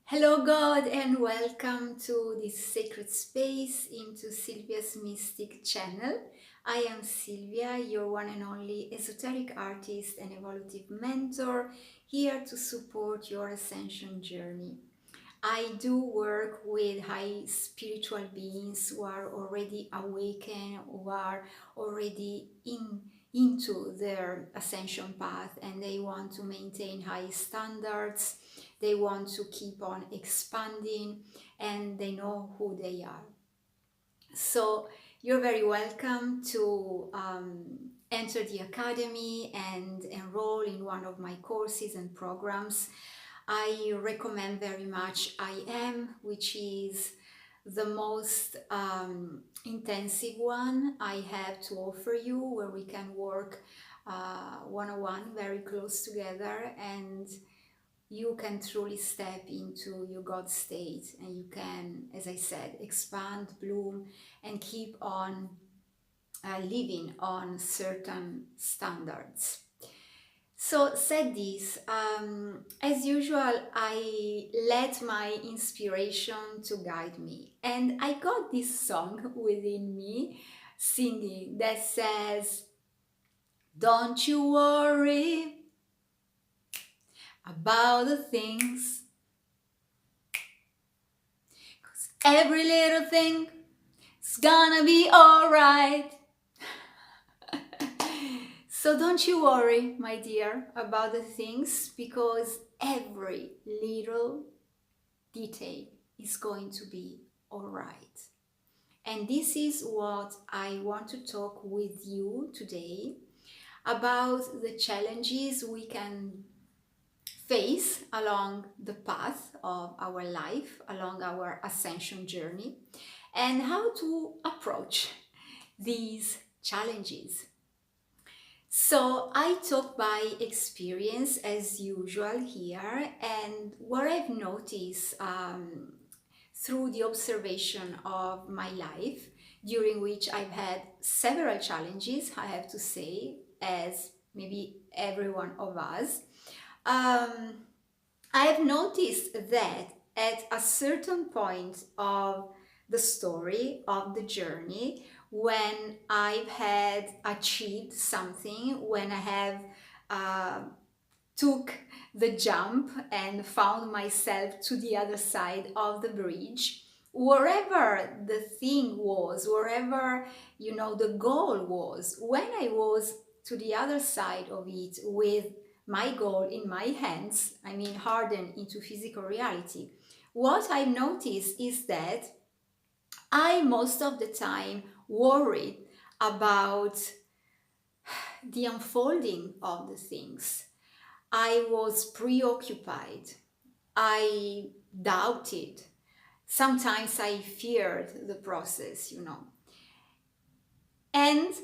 Hello God and welcome to this sacred space into Silvia's Mystic channel. I am Silvia, your one and only esoteric artist and evolutive mentor, here to support your ascension journey. I do work with high spiritual beings who are already awakened, who are already into their ascension path, and they want to maintain high standards. They want to keep on expanding, and they know who they are. So you're very welcome to enter the academy and enroll in one of my courses and programs. I recommend very much I Am, which is the most intensive one I have to offer you, where we can work one-on-one, very close together, and you can truly step into your God state, and you can, as I said, expand, bloom, and keep on living on certain standards. So said this, as usual, I let my inspiration to guide me, and I got this song within me singing that says, "Don't you worry about the things, 'cause every little thing is gonna be alright." So don't you worry, my dear, about the things, because every little detail is going to be alright. And this is what I want to talk with you today about, the challenges we can face along the path of our life, along our ascension journey, and how to approach these challenges. So I talk by experience as usual here, and what I've noticed through the observation of my life, during which I've had several challenges, I have to say, as maybe every one of us. I have noticed that at a certain point of the story, of the journey, when I've had achieved something, when I have took the jump and found myself to the other side of the bridge, wherever the thing was, wherever the goal was, when I was to the other side of it with my goal in my hands, I mean hardened into physical reality, what I noticed is that I most of the time worried about the unfolding of the things. I was preoccupied. I doubted. Sometimes I feared the process. And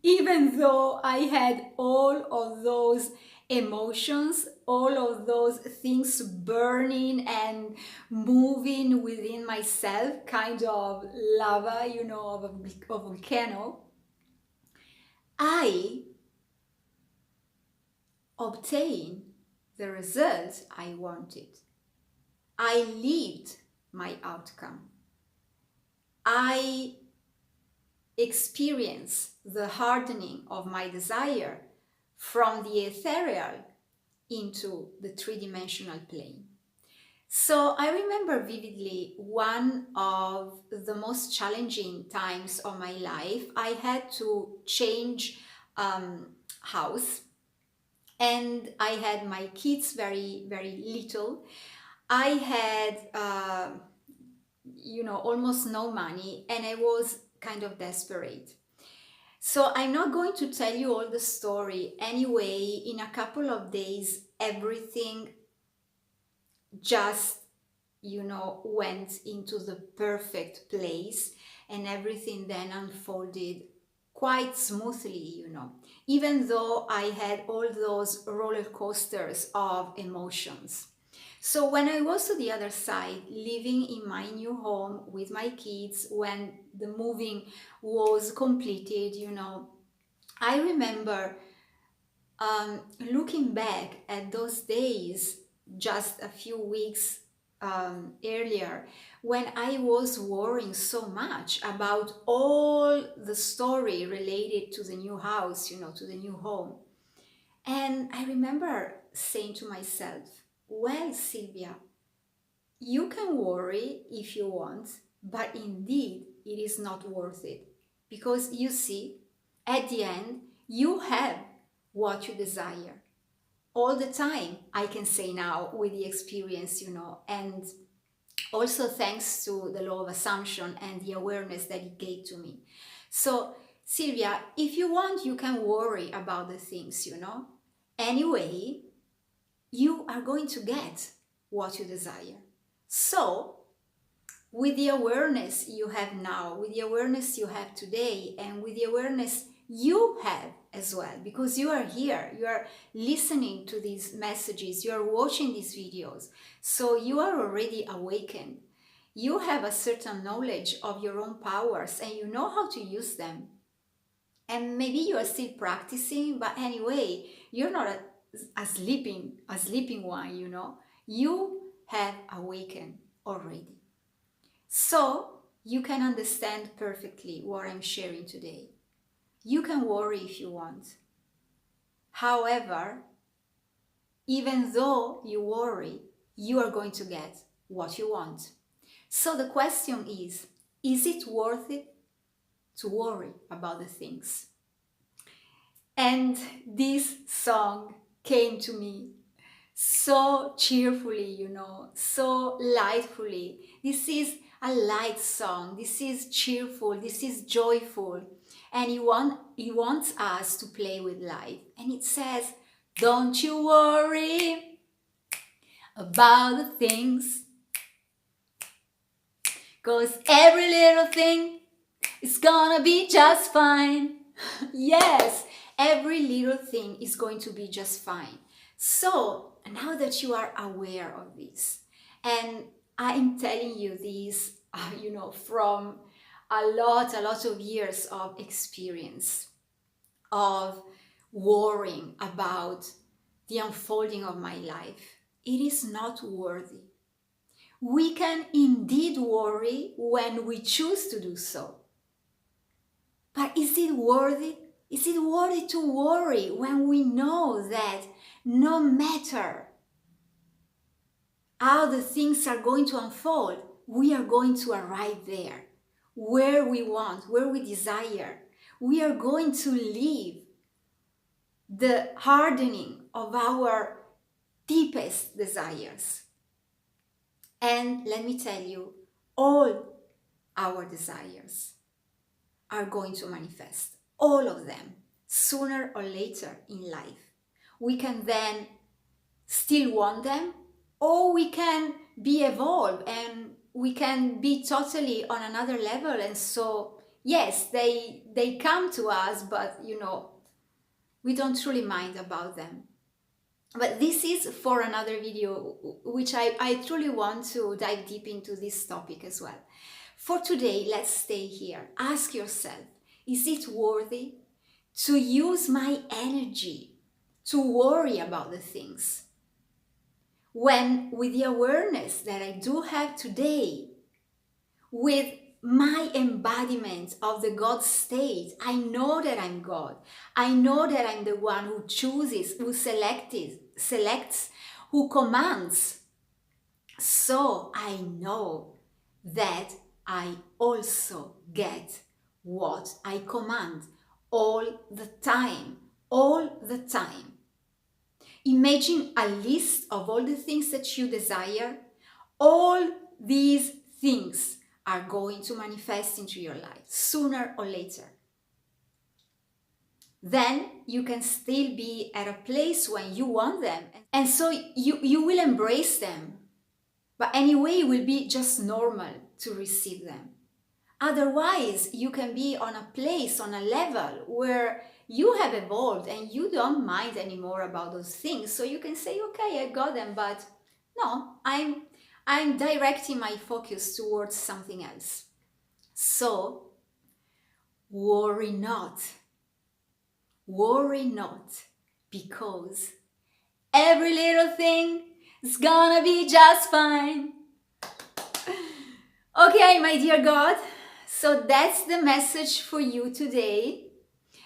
even though I had all of those emotions, all of those things burning and moving within myself, kind of lava, of a volcano, I obtained the results I wanted. I lived my outcome. I experienced the hardening of my desire from the ethereal into the three-dimensional plane. So I remember vividly one of the most challenging times of my life. I had to change house, and I had my kids very, very little. I had, almost no money, and I was kind of desperate. So I'm not going to tell you all the story. Anyway, in a couple of days, everything just, went into the perfect place, and everything then unfolded quite smoothly, even though I had all those roller coasters of emotions. So when I was to the other side, living in my new home with my kids, when the moving was completed, I remember looking back at those days just a few weeks earlier, when I was worrying so much about all the story related to the new house, to the new home. And I remember saying to myself, well, Silvia, you can worry if you want, but indeed it is not worth it. Because you see, at the end, you have what you desire. All the time, I can say now with the experience, and also thanks to the law of assumption and the awareness that it gave to me. So, Silvia, if you want, you can worry about the things, Anyway, you are going to get what you desire. So, with the awareness you have now, with the awareness you have today, and with the awareness you have as well, because you are here, you are listening to these messages, you are watching these videos, so you are already awakened. You have a certain knowledge of your own powers and you know how to use them. And maybe you are still practicing, but anyway, you're not a sleeping one, You have awakened already. So you can understand perfectly what I'm sharing today. You can worry if you want. However, even though you worry, you are going to get what you want. So the question is it worth it to worry about the things? And this song came to me so cheerfully, so lightfully. This is a light song. This is cheerful. This is joyful. And he wants us to play with life. And it says, don't you worry about the things, 'cause every little thing is gonna be just fine. Yes, every little thing is going to be just fine. So now that you are aware of this, and I'm telling you this, from a lot of years of experience of worrying about the unfolding of my life, it is not worthy. We can indeed worry when we choose to do so. But is it worthy? Is it worthy to worry when we know that no matter how the things are going to unfold, we are going to arrive there, where we want, where we desire. We are going to live the hardening of our deepest desires. And let me tell you, all our desires are going to manifest, all of them, sooner or later in life. We can then still want them, or we can be evolved and we can be totally on another level. And so, yes, they come to us, but we don't truly mind about them. But this is for another video, which I truly want to dive deep into this topic as well. For today, let's stay here. Ask yourself, is it worthy to use my energy to worry about the things? When with the awareness that I do have today, with my embodiment of the God state, I know that I'm God. I know that I'm the one who chooses, who selects, who commands. So I know that I also get what I command all the time, all the time. Imagine a list of all the things that you desire. All these things are going to manifest into your life sooner or later. Then you can still be at a place when you want them. And so you will embrace them. But anyway, it will be just normal to receive them. Otherwise, you can be on a place, on a level where you have evolved and you don't mind anymore about those things. So you can say, okay, I got them, but no, I'm directing my focus towards something else. So, worry not. Worry not, because every little thing It's gonna be just fine. Okay, my dear God, so that's the message for you today.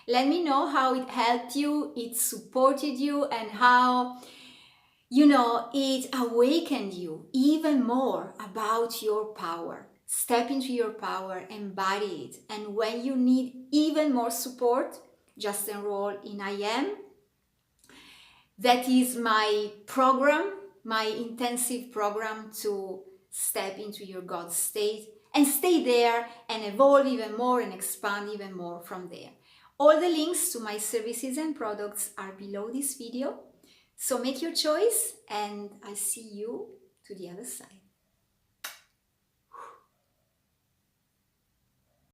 Let me know how it helped you, it supported you, and how, it awakened you even more about your power. Step into your power, embody it. And when you need even more support, just enroll in I Am. That is my program, my intensive program to step into your God state and stay there and evolve even more and expand even more from there. All the links to my services and products are below this video. So make your choice and I'll see you to the other side.